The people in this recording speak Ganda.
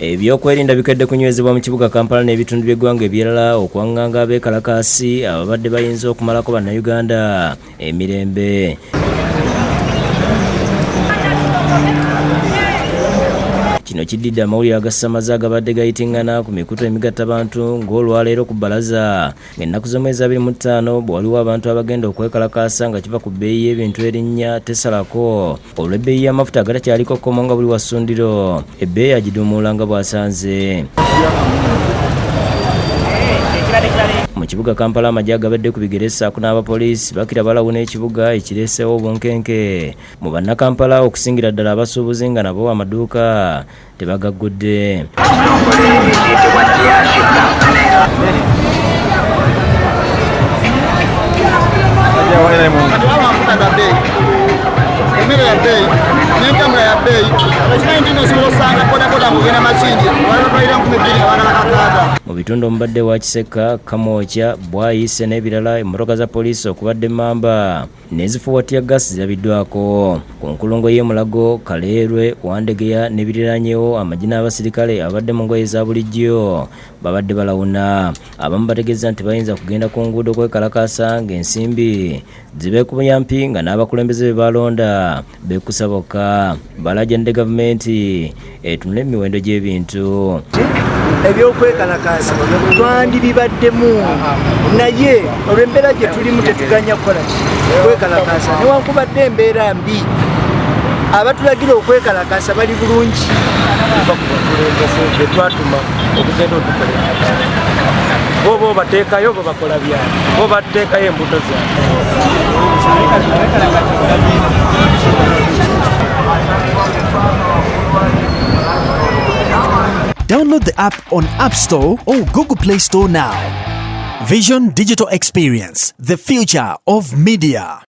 Ebyokwerinda bikedde kunywezebwa mu kibuga Kampala n'ebitundu by'eggwanga ebirala okuwanganga abeekalakaasi ababadde bayinza okumalako bannayuganda emirembe. Kino kiddidde amawulire agasamaza agabadde gayitingana ku mikutu emigatta abantu ng'olwaleero ku bbalaza ng'ennaku z'omwezi 25 bwe waliwo abantu abagenda okwekalakaasa nga kiva ku bbeeyi y'ebintu erinnya tesalako olw'ebbeeyi y'amafuta agatakyaliko kkomo nga buli wa ssundiro ebbeeyi agiduumuula nga bw'asanze. Mu kibuga Kampala amagye agabadde ku bigere ssaako n'abapoliisi bakira balawuna ekibuga ekireeseewo obunkenke mu bannakampala okusingira ddala abasuubuzi nga nabo amaduuka tebagaggudde. Mu bitundu omubadde wa Kiseka, Kamwokya, Bwayise n'ebirala emmotoka za poliisi okubadde Mamba n'ezifuuwa ttiyaggaasi zirabiddwako. Ku nkulungo y'e Mulago, Kaleerwe, Wandegeya n'ebiriranyeewo amagye n'abasirikale abadde mu ngoye za bulijjo babadde balawuna. Abamu bategeeza nti bayinza kugenda ku nguudo kwekalakaasa ng'ensimbi zibeekubuyampi nga n'abakulembeze be balonda beekusa bokka. Balajjadde gavumenti etunula emiwendo gy'ebintu. Ebyokwekalakaasa twandibibaddemu naye olw'embeera gye tulimu tetuganya kukola kwekalakaasa newankubadde embeera mbi. Abatulagira okwekalakaasa bali bulungi kuva ku bakulembeze be twatuma okugenda otukolera boba obateekayo bo bakola byabo bo bateekayo embuto zaabwe. Download the app on App Store or Google Play Store now. Vision Digital Experience, the future of media.